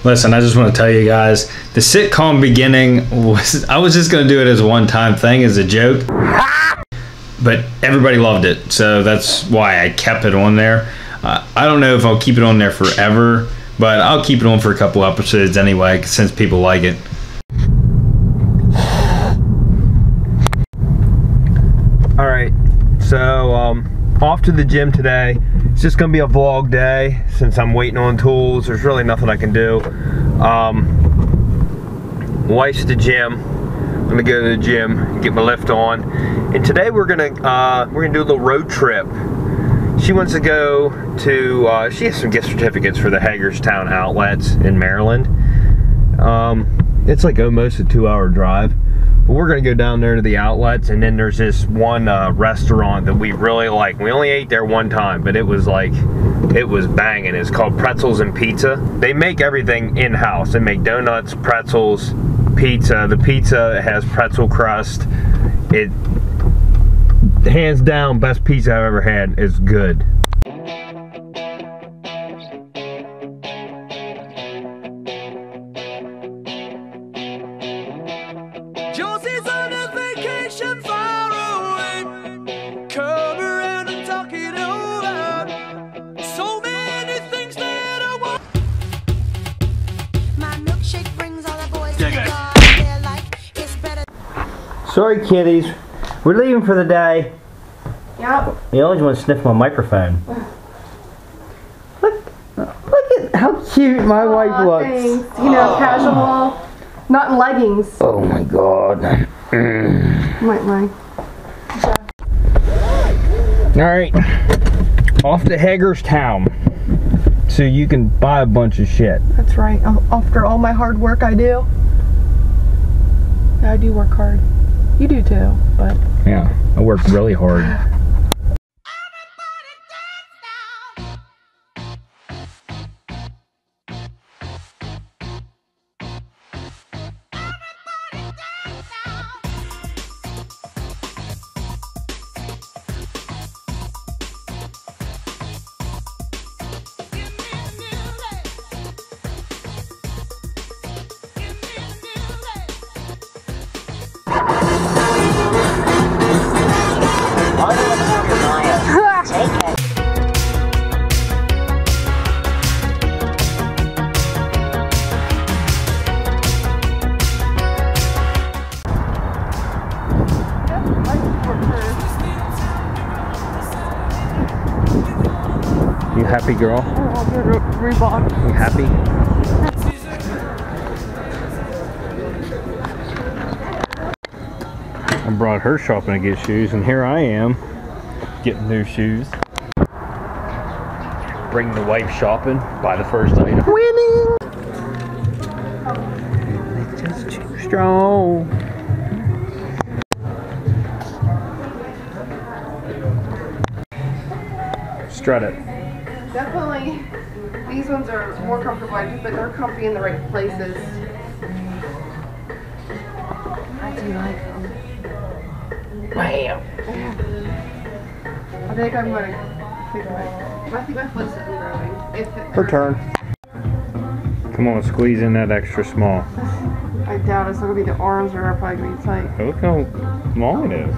Listen, I just want to tell you guys, the sitcom beginning was, I was just going to do it as a one-time thing, as a joke. But everybody loved it, so that's why I kept it on there. I don't know if I'll keep it on there forever, but I'll keep it on for a couple episodes anyway, since people like it. Alright, so off to the gym today. It's just gonna be a vlog day since I'm waiting on tools. There's really nothing I can do. Wife's at the gym. I'm gonna go to the gym and get my lift on. And today we're gonna do a little road trip. She wants to go to, she has some gift certificates for the Hagerstown outlets in Maryland. It's like almost a 2-hour drive. But we're gonna go down there to the outlets, and then there's this one restaurant that we really like. We only ate there one time, but it was like, it was banging. It's called Pretzels and Pizza. They make everything in-house. They make donuts, pretzels, pizza. The pizza has pretzel crust. It, hands down, best pizza I've ever had. It's good. Josie's on a vacation far away. Come around and talk it over. So many things that I want. My milkshake brings all the boys to the bar. They're like, it's better. Sorry, kiddies. We're leaving for the day. Yep. You always want to sniff my microphone. Look at how cute my wife looks. Thanks. You know, casual, not in leggings. Oh my god. Might. Alright. Off to Hagerstown. So you can buy a bunch of shit. That's right. After all my hard work I do. Yeah, I do work hard. You do too, but. Yeah, I work really hard. You happy, girl? Reebok. You happy? I brought her shopping to get shoes, and here I am getting new shoes. Bring the wife shopping, buy the first item. Winning! It's just too strong. Strut it. Definitely, these ones are more comfortable, but they're comfy in the right places. I do like them. Bam! I think I'm going to think my foot's isn't growing. Her turn. Come on, squeeze in that extra small. I doubt it's going to be the arms are probably going to be tight. Look how long it is.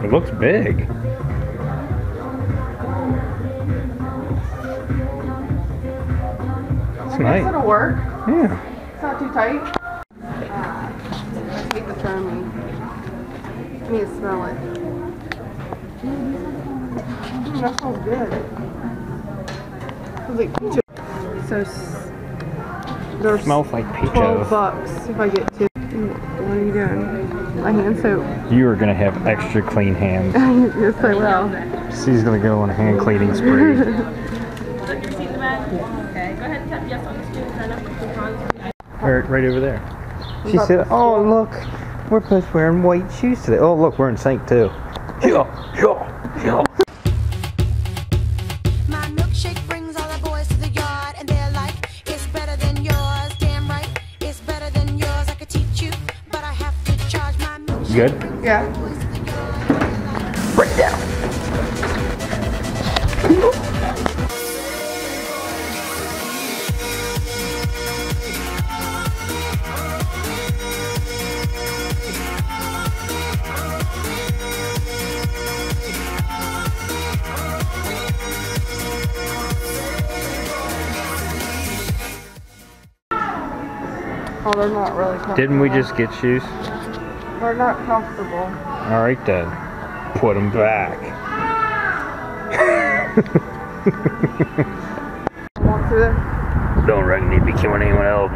It looks big. It's nice. It'll work. Yeah. It's not too tight. I hate the foamy. I need to smell it. That smells good. It's like peach. So there's Smells like peach. $12 if I get two. What are you doing? My hand soap. You are gonna have extra clean hands. You're so well. She's gonna go on a hand cleaning spree. Look, your receipt in the bag. Okay, go ahead and tap yes on the screen. Sign up for coupons. Right over there. She said, "Oh look, we're both wearing white shoes today. Oh look, we're in sync too." Yeah. My milkshake brings all the boys to the yard, and they're like, it's better than yours. Damn right, it's better than yours. I could teach you, but I have to charge my milkshake. Good? Yeah. Break down. Oh, they're not really comfortable. Didn't we just get shoes? They're not comfortable. Alright then. Put them back. Walk through there. Don't reckon he'd be killing anyone else.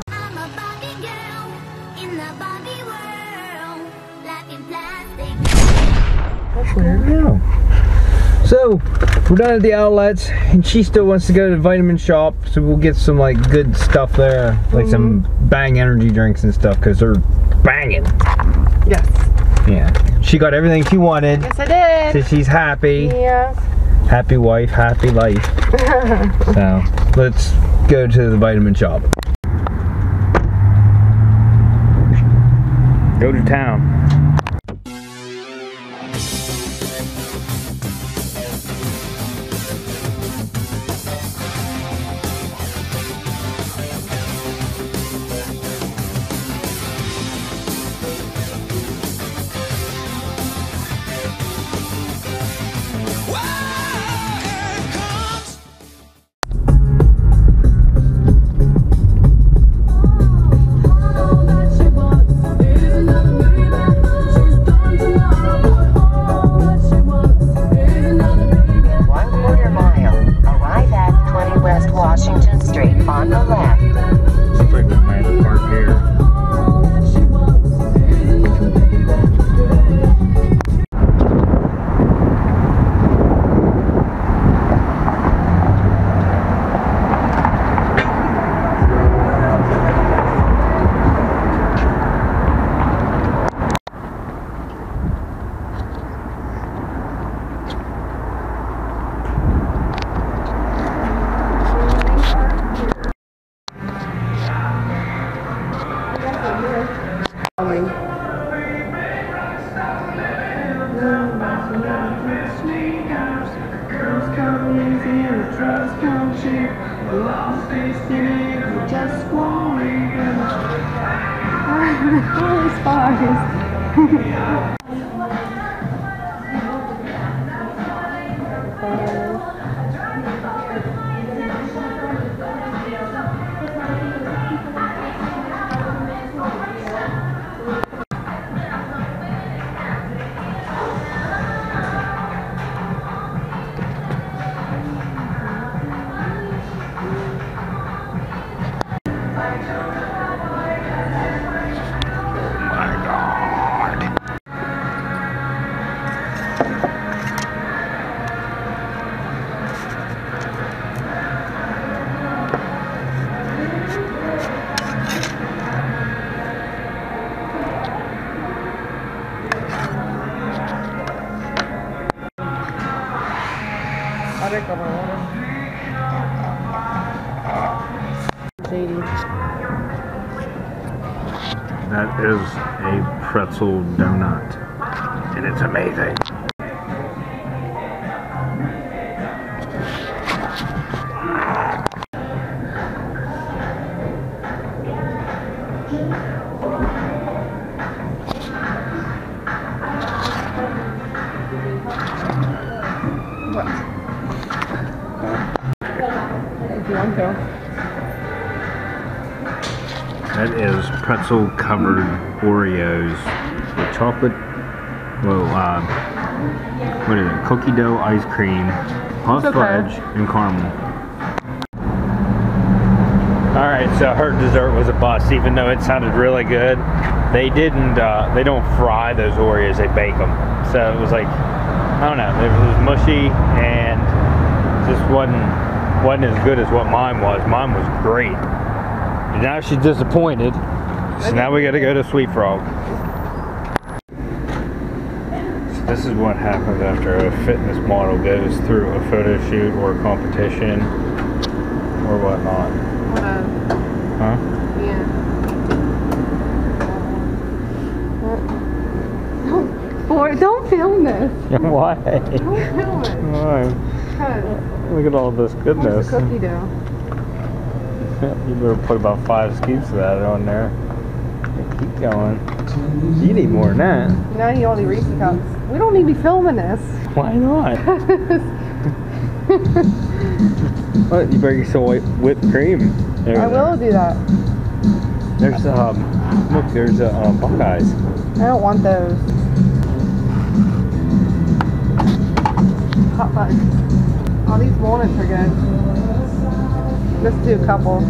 I'm a Barbie girl in the Barbie world, life in plastic. There we go. So, we're done at the outlets, and she still wants to go to the vitamin shop, so we'll get some like good stuff there, like some Bang energy drinks and stuff, because they're banging. Yes. Yeah. She got everything she wanted. Yes, I did. So she's happy. Yes. Happy wife, happy life. So, let's go to the vitamin shop. Go to town. That is a pretzel donut, and it's amazing. What? If you want to. That is pretzel covered Oreos with chocolate, well, what is it? Cookie dough, ice cream, hot fudge, and caramel. Alright, so her dessert was a bust, even though it sounded really good. They don't fry those Oreos, they bake them. So it was like, I don't know, it was mushy and just wasn't as good as what mine was. Mine was great. And now she's disappointed. So now we gotta go to Sweet Frog. So this is what happens after a fitness model goes through a photo shoot or a competition or whatnot. Huh? Yeah. Boy, don't film this. Why? Don't film it. Why? Because Look at all this goodness. it's cookie dough. You better put about 5 scoops of that on there. Keep going. You need more than that. Now you only Reese cups. We don't need to be filming this. Why not? What? You better get some whipped cream. I will do that. There's look, there's Buckeyes. I don't want those. Hot fudge. Oh, these walnuts are good. Let's do a couple.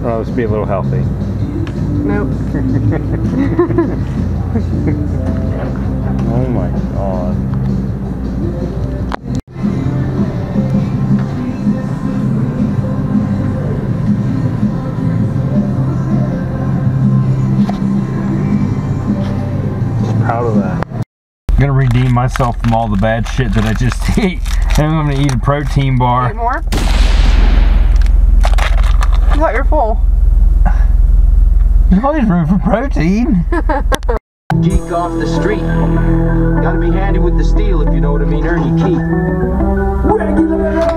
Oh, this would be a little healthy. Nope. Oh my god. Proud of that. I'm gonna redeem myself from all the bad shit that I just ate. And I'm gonna eat a protein bar. Wait, more? I thought you're full. There's always room for protein. Geek off the street. Gotta be handy with the steel if you know what I mean. Earn your keep.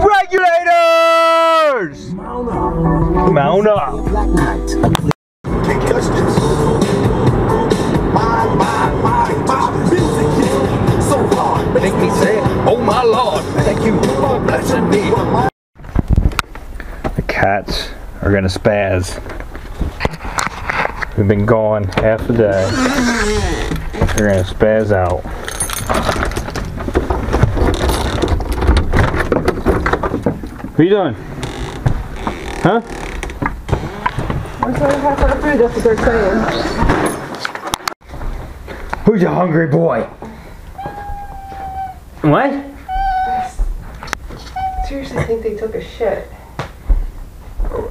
Regulators! Mount up. Black Knight. Can't touch this. My music is so hard. Make me say, oh my lord, thank you for blessing me. The cats are gonna spaz. We've been gone half a day. They're gonna spaz out. What are you doing? Huh? I'm so happy for the food, that's what they're saying. Who's your hungry boy? What? Seriously, I think they took a shit.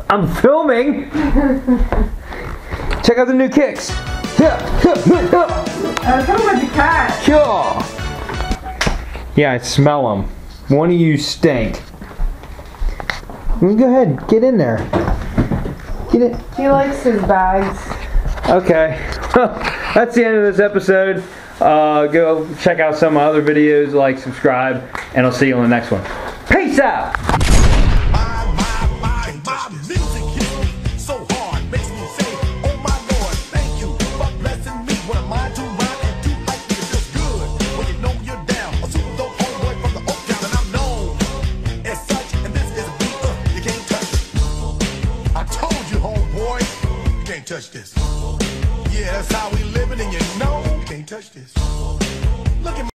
I'm filming! Check out the new kicks. I'm talking about the cat. Sure. Yeah, I smell them. One of you stink. Go ahead, get in there. Get it. He likes his bags. Okay. Well, that's the end of this episode. Go check out some of my other videos, like, subscribe, and I'll see you on the next one. Peace out! My music hits me so hard, makes me say, oh my Lord, thank you for blessing me. What am I to rhyme and do like me? It feels good when you know you're down. A super dope homeboy from the Oak Town, and I'm known as such. And this is a beat you can't touch. I told you, homeboy, you can't touch this. Yeah, that's how we living, and you know you can't touch this.